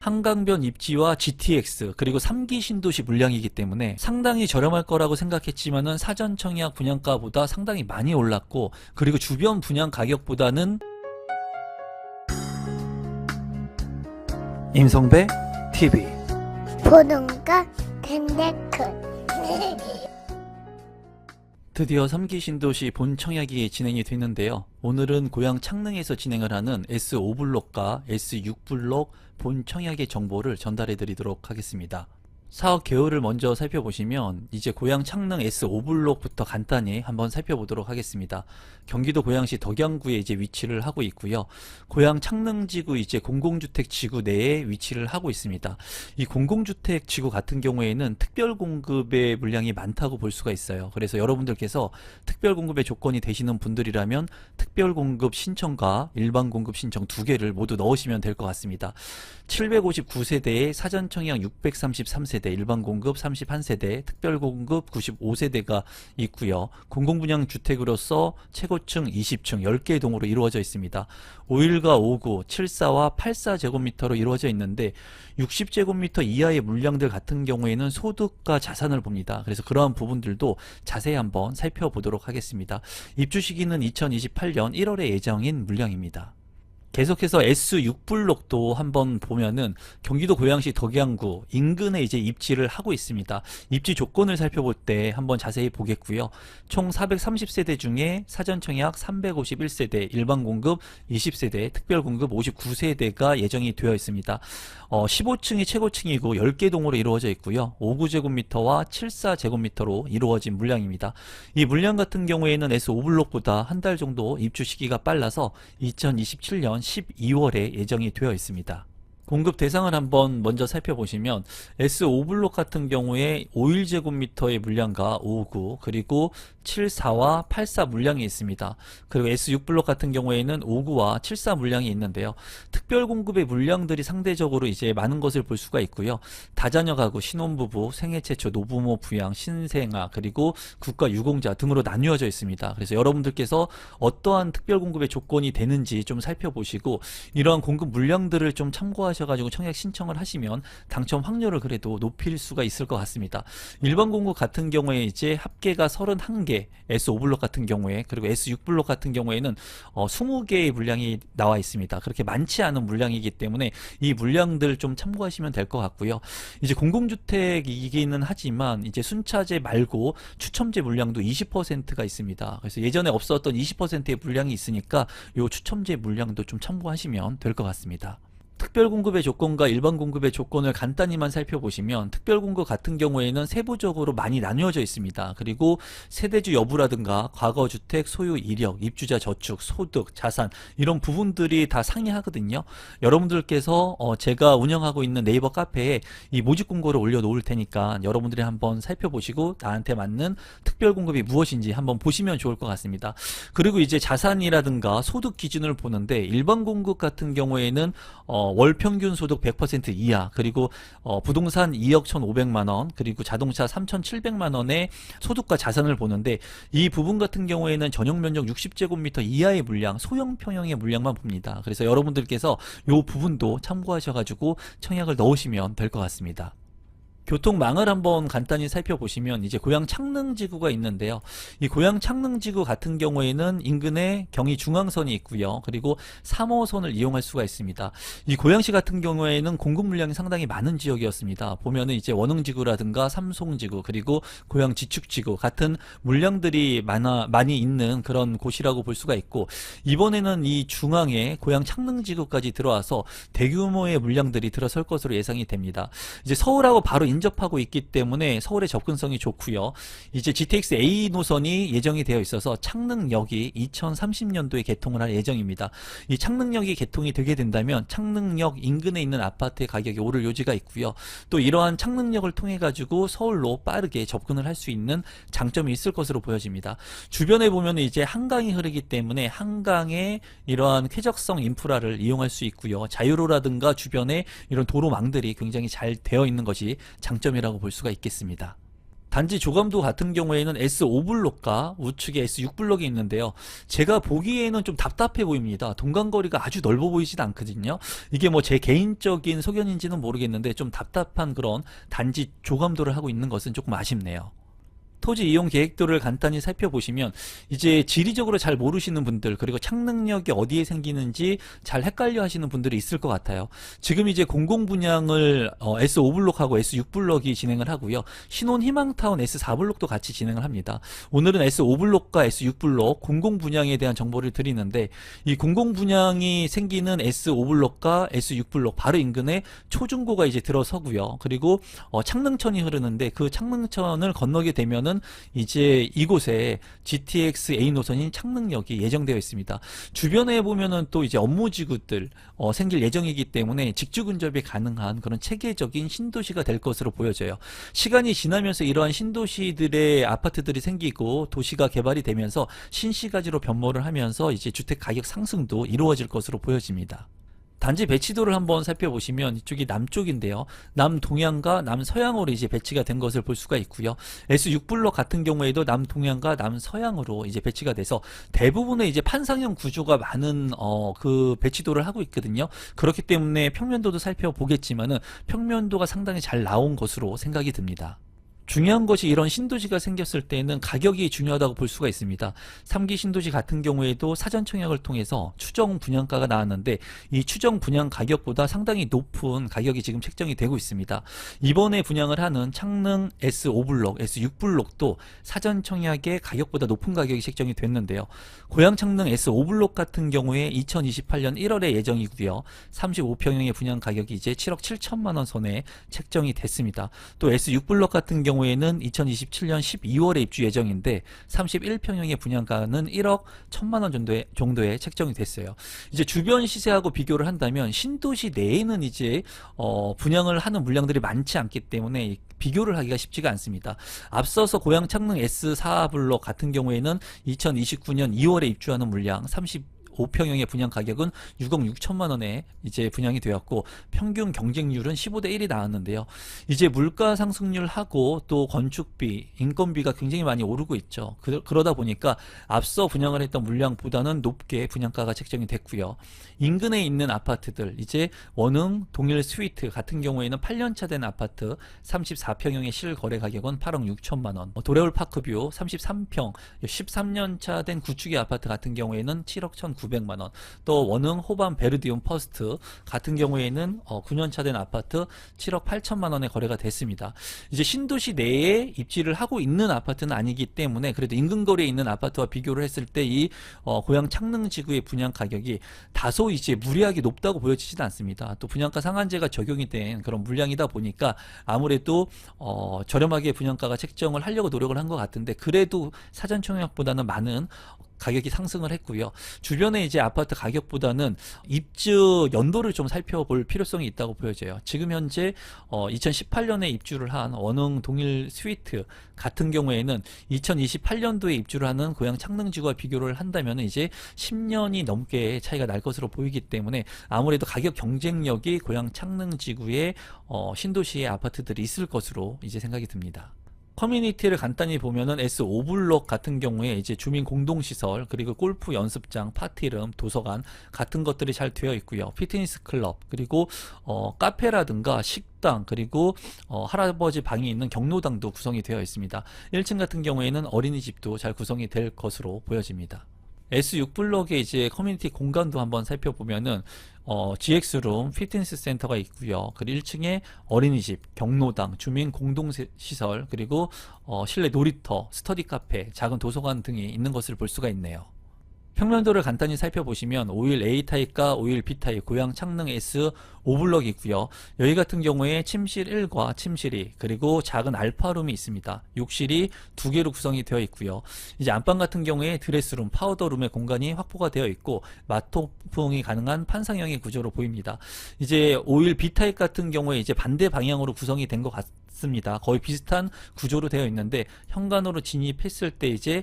한강변 입지와 GTX 그리고 3기 신도시 물량이기 때문에 상당히 저렴할 거라고 생각했지만은 사전 청약 분양가보다 상당히 많이 올랐고, 그리고 주변 분양 가격보다는 임성배 TV 보는 거 덴데크. 드디어 3기 신도시 본 청약이 진행이 됐는데요. 오늘은 고양 창릉에서 진행을 하는 S5블록과 S6블록 본 청약의 정보를 전달해 드리도록 하겠습니다. 사업 개요를 먼저 살펴보시면 이제 고양 창릉 S5블록부터 간단히 한번 살펴보도록 하겠습니다. 경기도 고양시 덕양구에 이제 위치를 하고 있고요. 고양 창릉지구 이제 공공주택 지구 내에 위치를 하고 있습니다. 이 공공주택 지구 같은 경우에는 특별 공급의 물량이 많다고 볼 수가 있어요. 그래서 여러분들께서 특별 공급의 조건이 되시는 분들이라면 특별 공급 신청과 일반 공급 신청 두 개를 모두 넣으시면 될 것 같습니다. 759세대에 사전 청약 633세대, 일반 공급 31세대, 특별 공급 95세대가 있고요. 공공분양 주택으로서 최고층 20층 10개의 동으로 이루어져 있습니다. 51과 59, 74와 84제곱미터로 이루어져 있는데 60제곱미터 이하의 물량들 같은 경우에는 소득과 자산을 봅니다. 그래서 그러한 부분들도 자세히 한번 살펴보도록 하겠습니다. 입주 시기는 2028년 1월에 예정인 물량입니다. 계속해서 S6블록도 한번 보면은 경기도 고양시 덕양구 인근에 이제 입지를 하고 있습니다. 입지 조건을 살펴볼 때 한번 자세히 보겠고요. 총 430세대 중에 사전 청약 351세대, 일반 공급 20세대, 특별 공급 59세대가 예정이 되어 있습니다. 15층이 최고층이고 10개 동으로 이루어져 있고요. 59제곱미터와 74제곱미터로 이루어진 물량입니다. 이 물량 같은 경우에는 S5블록보다 한 달 정도 입주 시기가 빨라서 2027년 12월에 예정이 되어 있습니다. 공급 대상을 한번 먼저 살펴보시면 S5블록 같은 경우에 51제곱미터의 물량과 59 그리고 74와 84 물량이 있습니다. 그리고 S6블록 같은 경우에는 59와 74 물량이 있는데요. 특별 공급의 물량들이 상대적으로 이제 많은 것을 볼 수가 있고요. 다자녀 가구, 신혼부부, 생애 최초 노부모 부양, 신생아 그리고 국가 유공자 등으로 나뉘어져 있습니다. 그래서 여러분들께서 어떠한 특별 공급의 조건이 되는지 좀 살펴보시고 이러한 공급 물량들을 좀 참고하셔가지고 청약 신청을 하시면 당첨 확률을 그래도 높일 수가 있을 것 같습니다. 일반 공급 같은 경우에 이제 합계가 31개, S5블록 같은 경우에, 그리고 S6블록 같은 경우에는 20개의 물량이 나와 있습니다. 그렇게 많지 않은 물량이기 때문에 이 물량들 좀 참고하시면 될 것 같고요. 이제 공공주택이기는 하지만 이제 순차제 말고 추첨제 물량도 20%가 있습니다. 그래서 예전에 없었던 20%의 물량이 있으니까 이 추첨제 물량도 좀 참고하시면 될 것 같습니다. 특별 공급의 조건과 일반 공급의 조건을 간단히만 살펴보시면 특별 공급 같은 경우에는 세부적으로 많이 나뉘어져 있습니다. 그리고 세대주 여부라든가 과거 주택 소유 이력, 입주자 저축, 소득, 자산 이런 부분들이 다 상이하거든요. 여러분들께서 제가 운영하고 있는 네이버 카페에 이 모집 공고를 올려놓을 테니까 여러분들이 한번 살펴보시고 나한테 맞는 특별 공급이 무엇인지 한번 보시면 좋을 것 같습니다. 그리고 이제 자산이라든가 소득 기준을 보는데 일반 공급 같은 경우에는 월 평균 소득 100% 이하, 그리고 부동산 2억 1,500만원, 그리고 자동차 3,700만원의 소득과 자산을 보는데 이 부분 같은 경우에는 전용 면적 60제곱미터 이하의 물량, 소형 평형의 물량만 봅니다. 그래서 여러분들께서 이 부분도 참고하셔가지고 청약을 넣으시면 될 것 같습니다. 교통망을 한번 간단히 살펴보시면 이제 고양 창릉지구가 있는데요. 이 고양 창릉지구 같은 경우에는 인근에 경의중앙선이 있고요. 그리고 3호선을 이용할 수가 있습니다. 이 고양시 같은 경우에는 공급 물량이 상당히 많은 지역이었습니다. 보면은 이제 원흥지구라든가 삼송지구 그리고 고양 지축지구 같은 물량들이 많이 있는 그런 곳이라고 볼 수가 있고, 이번에는 이 중앙에 고양 창릉지구까지 들어와서 대규모의 물량들이 들어설 것으로 예상이 됩니다. 이제 서울하고 바로 인접하고 있기 때문에 서울의 접근성이 좋고요. 이제 GTX A 노선이 예정이 되어 있어서 창릉역이 2030년도에 개통을 할 예정입니다. 이 창릉역이 개통이 되게 된다면 창릉역 인근에 있는 아파트의 가격이 오를 여지가 있고요. 또 이러한 창릉역을 통해 가지고 서울로 빠르게 접근을 할 수 있는 장점이 있을 것으로 보여집니다. 주변에 보면 이제 한강이 흐르기 때문에 한강의 이러한 쾌적성 인프라를 이용할 수 있고요. 자유로라든가 주변에 이런 도로망들이 굉장히 잘 되어 있는 것이 장점이라고 볼 수가 있겠습니다. 단지 조감도 같은 경우에는 S5블록과 우측에 S6블록이 있는데요. 제가 보기에는 좀 답답해 보입니다. 동간거리가 아주 넓어 보이진 않거든요. 이게 뭐 제 개인적인 소견인지는 모르겠는데 좀 답답한 그런 단지 조감도를 하고 있는 것은 조금 아쉽네요. 토지 이용 계획도를 간단히 살펴보시면 이제 지리적으로 잘 모르시는 분들, 그리고 착능력이 어디에 생기는지 잘 헷갈려 하시는 분들이 있을 것 같아요. 지금 이제 공공분양을 S5블록하고 S6블록이 진행을 하고요. 신혼희망타운 S4블록도 같이 진행을 합니다. 오늘은 S5블록과 S6블록 공공분양에 대한 정보를 드리는데, 이 공공분양이 생기는 S5블록과 S6블록 바로 인근에 초중고가 이제 들어서고요. 그리고 창릉천이 흐르는데, 그 창릉천을 건너게 되면은 이제 이곳에 GTX A 노선인 창릉역이 예정되어 있습니다. 주변에 보면은 또 이제 업무지구들 생길 예정이기 때문에 직주 근접이 가능한 그런 체계적인 신도시가 될 것으로 보여져요. 시간이 지나면서 이러한 신도시들의 아파트들이 생기고 도시가 개발이 되면서 신시가지로 변모를 하면서 이제 주택 가격 상승도 이루어질 것으로 보여집니다. 단지 배치도를 한번 살펴보시면 이쪽이 남쪽인데요. 남동향과 남서향으로 이제 배치가 된 것을 볼 수가 있고요. S6블록 같은 경우에도 남동향과 남서향으로 이제 배치가 돼서 대부분의 이제 판상형 구조가 많은 그 배치도를 하고 있거든요. 그렇기 때문에 평면도도 살펴보겠지만은 평면도가 상당히 잘 나온 것으로 생각이 듭니다. 중요한 것이 이런 신도시가 생겼을 때는 가격이 중요하다고 볼 수가 있습니다. 3기 신도시 같은 경우에도 사전 청약을 통해서 추정 분양가가 나왔는데, 이 추정 분양 가격보다 상당히 높은 가격이 지금 책정이 되고 있습니다. 이번에 분양을 하는 창릉 S5블록, S6블록도 사전 청약의 가격보다 높은 가격이 책정이 됐는데요. 고양 창릉 S5블록 같은 경우에 2028년 1월에 예정이고요. 35평형의 분양 가격이 이제 7억 7천만 원 선에 책정이 됐습니다. 또 S6블록 같은 경우에는 2027년 12월에 입주 예정인데 31평형의 분양가는 1억 1천만 원 정도에 책정이 됐어요. 이제 주변 시세하고 비교를 한다면 신도시 내에는 이제 분양을 하는 물량들이 많지 않기 때문에 비교를 하기가 쉽지가 않습니다. 앞서서 고양 창릉 S4블록 같은 경우에는 2029년 2월에 입주하는 물량 35평형의 분양 가격은 6억 6천만 원에 이제 분양이 되었고, 평균 경쟁률은 15대 1이 나왔는데요. 이제 물가 상승률하고 또 건축비, 인건비가 굉장히 많이 오르고 있죠. 그러다 보니까 앞서 분양을 했던 물량보다는 높게 분양가가 책정이 됐고요. 인근에 있는 아파트들, 이제 원흥, 동일 스위트 같은 경우에는 8년차 된 아파트 34평형의 실거래 가격은 8억 6천만 원, 도레올 파크뷰 33평 13년차 된 구축의 아파트 같은 경우에는 7억 1,900만 원, 또 원흥 호반 베르디움 퍼스트 같은 경우에는 9년차 된 아파트 7억 8천만 원에 거래가 됐습니다. 이제 신도시 내에 입지를 하고 있는 아파트는 아니기 때문에 그래도 인근거리에 있는 아파트와 비교를 했을 때 이 고양 창릉지구의 분양 가격이 다소 이제 무리하게 높다고 보여지지는 않습니다. 또 분양가 상한제가 적용이 된 그런 물량이다 보니까 아무래도 저렴하게 분양가가 책정을 하려고 노력을 한 것 같은데, 그래도 사전 청약보다는 많은 가격이 상승을 했고요. 주변에 이제 아파트 가격보다는 입주 연도를 좀 살펴볼 필요성이 있다고 보여져요. 지금 현재 2018년에 입주를 한 원흥 동일 스위트 같은 경우에는 2028년도에 입주를 하는 고양 창릉지구와 비교를 한다면 이제 10년이 넘게 차이가 날 것으로 보이기 때문에 아무래도 가격 경쟁력이 고양 창릉지구의 신도시의 아파트들이 있을 것으로 이제 생각이 듭니다. 커뮤니티를 간단히 보면은 S5블록 같은 경우에 이제 주민 공동시설, 그리고 골프 연습장, 파티룸, 도서관 같은 것들이 잘 되어 있고요. 피트니스 클럽, 그리고 카페라든가 식당, 그리고 할아버지 방이 있는 경로당도 구성이 되어 있습니다. 1층 같은 경우에는 어린이집도 잘 구성이 될 것으로 보여집니다. S6블록의 이제 커뮤니티 공간도 한번 살펴보면은 GX룸, 피트니스 센터가 있고요. 그리고 1층에 어린이집, 경로당, 주민 공동시설, 그리고 실내 놀이터, 스터디 카페, 작은 도서관 등이 있는 것을 볼 수가 있네요. 평면도를 간단히 살펴보시면 51 A타입과 51 B타입 고양 창릉 S5블록이 있고요. 여기 같은 경우에 침실 1과 침실 2, 그리고 작은 알파룸이 있습니다. 욕실이 2개로 구성이 되어 있고요. 이제 안방 같은 경우에 드레스룸, 파우더룸의 공간이 확보가 되어 있고 마토풍이 가능한 판상형의 구조로 보입니다. 이제 51 B타입 같은 경우에 이제 반대 방향으로 구성이 된 것 같습니다. 거의 비슷한 구조로 되어 있는데 현관으로 진입했을 때 이제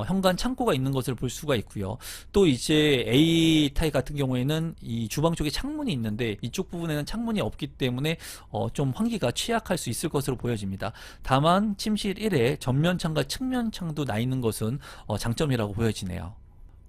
현관 창고가 있는 것을 볼 수가 있고요. 또 이제 A 타입 같은 경우에는 이 주방 쪽에 창문이 있는데 이쪽 부분에는 창문이 없기 때문에 좀 환기가 취약할 수 있을 것으로 보여집니다. 다만 침실 1에 전면창과 측면창도 나 있는 것은 장점이라고 보여지네요.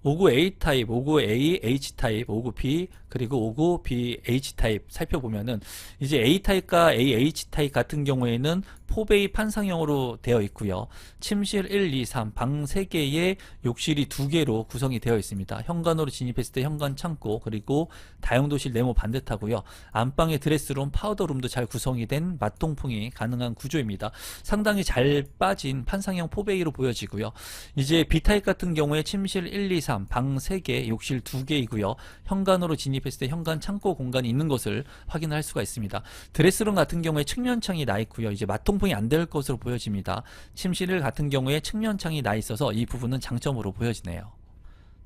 59A 타입, 59A H 타입, 59B 그리고 59B H 타입 살펴보면은 이제 A 타입과 AH 타입 같은 경우에는 4베이 판상형으로 되어 있고요. 침실 1, 2, 3, 방 3개에 욕실이 2개로 구성이 되어 있습니다. 현관으로 진입했을 때 현관 창고 그리고 다용도실 네모 반듯하고요. 안방의 드레스룸, 파우더룸도 잘 구성이 된 맞통풍이 가능한 구조입니다. 상당히 잘 빠진 판상형 4베이로 보여지고요. 이제 B타입 같은 경우에 침실 1, 2, 3, 방 3개, 욕실 2개이고요. 현관으로 진입했을 때 현관 창고 공간이 있는 것을 확인할 수가 있습니다. 드레스룸 같은 경우에 측면창이 나 있고요. 이제 맞통풍이 안 될 것으로 보여집니다. 침실 1 같은 경우에 측면창이 나 있어서 이 부분은 장점으로 보여지네요.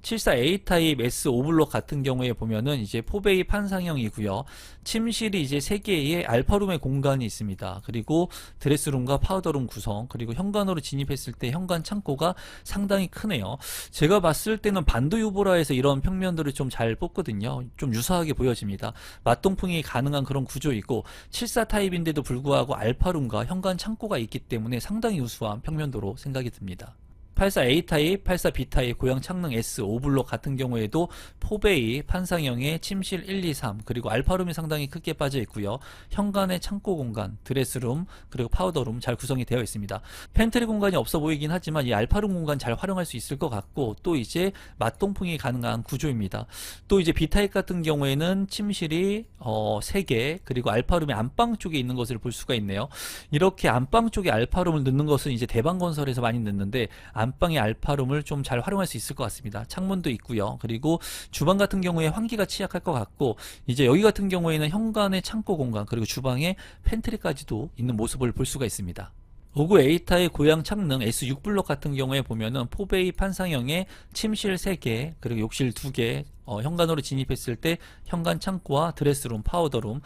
74A 타입 S 오블록 같은 경우에 보면은 이제 4베이 판상형이고요. 침실이 이제 3개의 알파룸의 공간이 있습니다. 그리고 드레스룸과 파우더룸 구성, 그리고 현관으로 진입했을 때 현관 창고가 상당히 크네요. 제가 봤을 때는 반도 유보라에서 이런 평면들을 좀 잘 뽑거든요. 좀 유사하게 보여집니다. 맞동풍이 가능한 그런 구조이고 74 타입인데도 불구하고 알파룸과 현관 창고가 있기 때문에 상당히 우수한 평면도로 생각이 듭니다. 84A 타입, 84B 타입 고양 창능 S 오블록 같은 경우에도 4베이 판상형의 침실 1, 2, 3 그리고 알파룸이 상당히 크게 빠져 있고요. 현관의 창고 공간, 드레스룸 그리고 파우더룸 잘 구성이 되어 있습니다. 팬트리 공간이 없어 보이긴 하지만 이 알파룸 공간 잘 활용할 수 있을 것 같고 또 이제 맞동풍이 가능한 구조입니다. 또 이제 B 타입 같은 경우에는 침실이 3개 그리고 알파룸이 안방 쪽에 있는 것을 볼 수가 있네요. 이렇게 안방 쪽에 알파룸을 넣는 것은 이제 대방건설에서 많이 넣는데 안방의 알파룸을 좀 잘 활용할 수 있을 것 같습니다. 창문도 있고요. 그리고 주방 같은 경우에 환기가 취약할 것 같고 이제 여기 같은 경우에는 현관의 창고 공간 그리고 주방에 팬트리까지도 있는 모습을 볼 수가 있습니다. 59A 타입 고양 창능 S6 블록 같은 경우에 보면은 4베이 판상형의 침실 3개 그리고 욕실 2개 현관으로 진입했을 때 현관 창고와 드레스룸, 파우더룸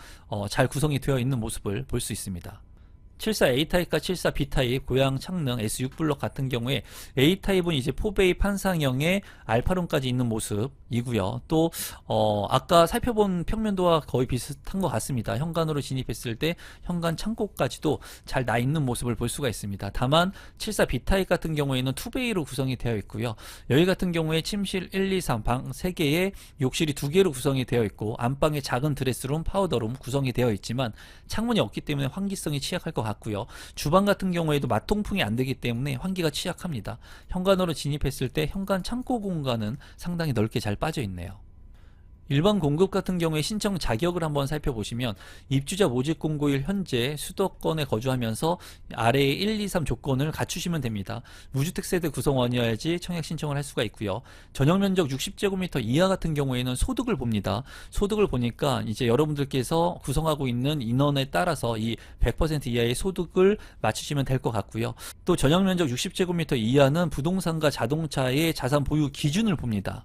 잘 구성이 되어 있는 모습을 볼 수 있습니다. 74A 타입과 74B 타입 고양 창능 S6 블록 같은 경우에 A 타입은 이제 4베이 판상형의 알파룸까지 있는 모습이고요. 또 아까 살펴본 평면도와 거의 비슷한 것 같습니다. 현관으로 진입했을 때 현관 창고까지도 잘 나 있는 모습을 볼 수가 있습니다. 다만 74B 타입 같은 경우에는 2베이로 구성이 되어 있고요. 여기 같은 경우에 침실 1, 2, 3, 방 3개에 욕실이 2개로 구성이 되어 있고 안방에 작은 드레스룸, 파우더룸 구성이 되어 있지만 창문이 없기 때문에 환기성이 취약할 것 같고요. 주방 같은 경우에도 맞통풍이 안 되기 때문에 환기가 취약합니다. 현관으로 진입했을 때 현관 창고 공간은 상당히 넓게 잘 빠져 있네요. 일반 공급 같은 경우에 신청 자격을 한번 살펴보시면 입주자 모집 공고일 현재 수도권에 거주하면서 아래의 1, 2, 3 조건을 갖추시면 됩니다. 무주택 세대 구성원이어야지 청약 신청을 할 수가 있고요. 전용 면적 60제곱미터 이하 같은 경우에는 소득을 봅니다. 소득을 보니까 이제 여러분들께서 구성하고 있는 인원에 따라서 이 100% 이하의 소득을 맞추시면 될 것 같고요. 또 전용 면적 60제곱미터 이하는 부동산과 자동차의 자산 보유 기준을 봅니다.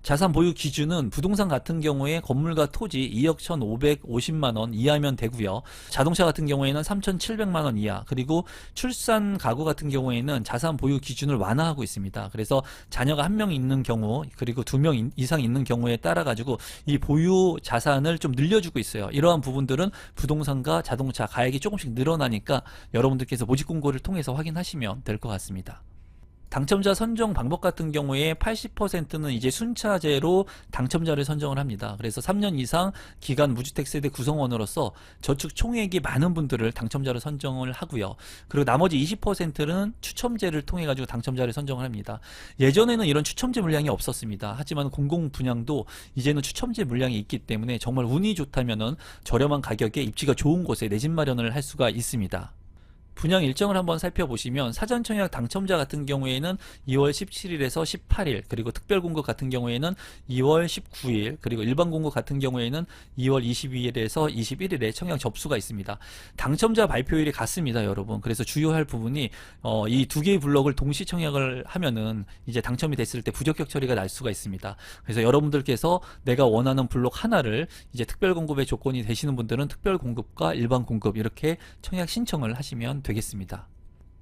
자산 보유 기준은 부동산 같은 경우에 건물과 토지 2억 1,550만원 이하면 되고요. 자동차 같은 경우에는 3,700만원 이하, 그리고 출산 가구 같은 경우에는 자산 보유 기준을 완화하고 있습니다. 그래서 자녀가 1명 있는 경우 그리고 2명 이상 있는 경우에 따라 가지고 이 보유 자산을 좀 늘려주고 있어요. 이러한 부분들은 부동산과 자동차 가액이 조금씩 늘어나니까 여러분들께서 모집 공고를 통해서 확인하시면 될 것 같습니다. 당첨자 선정 방법 같은 경우에 80%는 이제 순차제로 당첨자를 선정을 합니다. 그래서 3년 이상 기간 무주택 세대 구성원으로서 저축 총액이 많은 분들을 당첨자로 선정을 하고요. 그리고 나머지 20%는 추첨제를 통해 가지고 당첨자를 선정을 합니다. 예전에는 이런 추첨제 물량이 없었습니다. 하지만 공공 분양도 이제는 추첨제 물량이 있기 때문에 정말 운이 좋다면은 저렴한 가격에 입지가 좋은 곳에 내 집 마련을 할 수가 있습니다. 분양 일정을 한번 살펴보시면 사전 청약 당첨자 같은 경우에는 2월 17일에서 18일, 그리고 특별 공급 같은 경우에는 2월 19일, 그리고 일반 공급 같은 경우에는 2월 22일에서 21일에 청약 접수가 있습니다. 당첨자 발표일이 같습니다, 여러분. 그래서 주요할 부분이 이 두 개의 블록을 동시 청약을 하면은 이제 당첨이 됐을 때 부적격 처리가 날 수가 있습니다. 그래서 여러분들께서 내가 원하는 블록 하나를 이제 특별 공급의 조건이 되시는 분들은 특별 공급과 일반 공급 이렇게 청약 신청을 하시면 되겠습니다.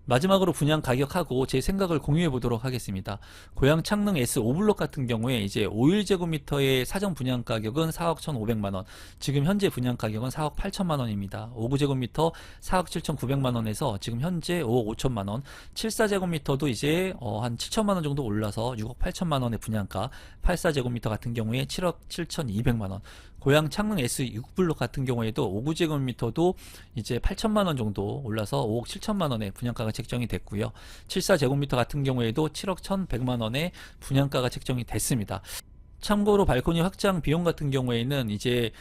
마지막으로 분양 가격하고 제 생각을 공유해 보도록 하겠습니다. 고양 창릉 S5블록 같은 경우에 이제 51제곱미터의 사전 분양 가격은 4억 1,500만원, 지금 현재 분양 가격은 4억 8천만원입니다. 5구제곱미터 4억 7,900만원에서 지금 현재 5억 5천만원, 74제곱미터도 이제 한 7천만원 정도 올라서 6억 8천만원의 분양가, 84제곱미터 같은 경우에 7억 7,200만원, 고양 창릉 S6블록 같은 경우에도 5구제곱미터도 이제 8천만원 정도 올라서 5억 7천만원의 분양가가 책정이 됐고요. 74제곱미터 같은 경우에도 7억 1,100만원의 분양가가 책정이 됐습니다. 참고로 발코니 확장 비용 같은 경우에는 이제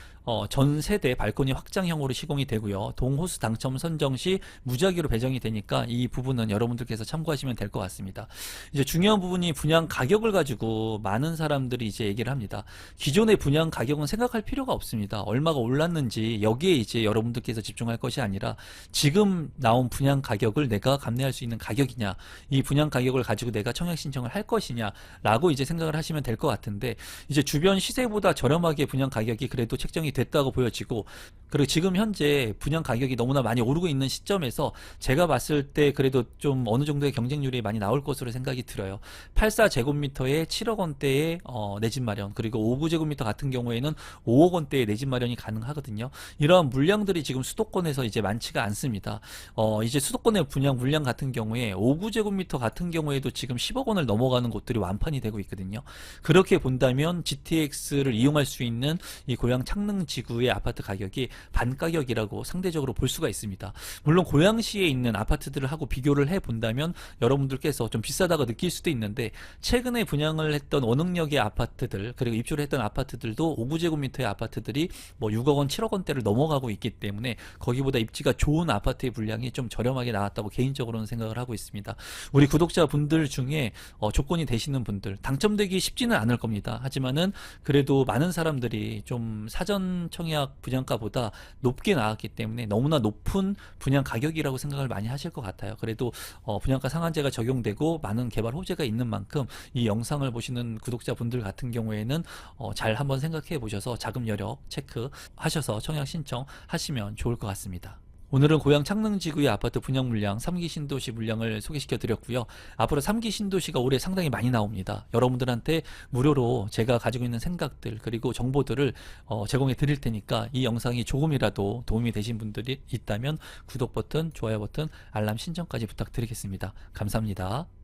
전 세대 발코니 확장형으로 시공이 되고요. 동호수 당첨 선정 시 무작위로 배정이 되니까 이 부분은 여러분들께서 참고하시면 될 것 같습니다. 이제 중요한 부분이 분양 가격을 가지고 많은 사람들이 이제 얘기를 합니다. 기존의 분양 가격은 생각할 필요가 없습니다. 얼마가 올랐는지 여기에 이제 여러분들께서 집중할 것이 아니라 지금 나온 분양 가격을 내가 감내할 수 있는 가격이냐, 이 분양 가격을 가지고 내가 청약 신청을 할 것이냐라고 이제 생각을 하시면 될 것 같은데, 이제 주변 시세보다 저렴하게 분양 가격이 그래도 책정이 됐다고 보여지고, 그리고 지금 현재 분양 가격이 너무나 많이 오르고 있는 시점에서 제가 봤을 때 그래도 좀 어느 정도의 경쟁률이 많이 나올 것으로 생각이 들어요. 84제곱미터에 7억 원대의 내 집 마련, 그리고 5구제곱미터 같은 경우에는 5억 원대의 내 집 마련이 가능하거든요. 이러한 물량들이 지금 수도권에서 이제 많지가 않습니다. 이제 수도권의 분양 물량 같은 경우에 5구제곱미터 같은 경우에도 지금 10억 원을 넘어가는 곳들이 완판이 되고 있거든요. 그렇게 본다면 GTX를 이용할 수 있는 이 고양 창릉 지구의 아파트 가격이 반가격이라고 상대적으로 볼 수가 있습니다. 물론 고양시에 있는 아파트들을 하고 비교를 해본다면 여러분들께서 좀 비싸다고 느낄 수도 있는데, 최근에 분양을 했던 원흥역의 아파트들, 그리고 입주를 했던 아파트들도 5구제곱미터의 아파트들이 뭐 6억 원, 7억 원대를 넘어가고 있기 때문에 거기보다 입지가 좋은 아파트의 분량이 좀 저렴하게 나왔다고 개인적으로는 생각을 하고 있습니다. 우리 구독자분들 중에 조건이 되시는 분들, 당첨되기 쉽지는 않을 겁니다. 하지만은 그래도 많은 사람들이 좀 사전 청약 분양가보다 높게 나왔기 때문에 너무나 높은 분양 가격이라고 생각을 많이 하실 것 같아요. 그래도 분양가 상한제가 적용되고 많은 개발 호재가 있는 만큼 이 영상을 보시는 구독자분들 같은 경우에는 잘 한번 생각해 보셔서 자금 여력 체크하셔서 청약 신청하시면 좋을 것 같습니다. 오늘은 고양 창릉지구의 아파트 분양 물량 3기 신도시 물량을 소개시켜 드렸고요. 앞으로 3기 신도시가 올해 상당히 많이 나옵니다. 여러분들한테 무료로 제가 가지고 있는 생각들 그리고 정보들을 제공해 드릴 테니까 이 영상이 조금이라도 도움이 되신 분들이 있다면 구독 버튼, 좋아요 버튼, 알람 신청까지 부탁드리겠습니다. 감사합니다.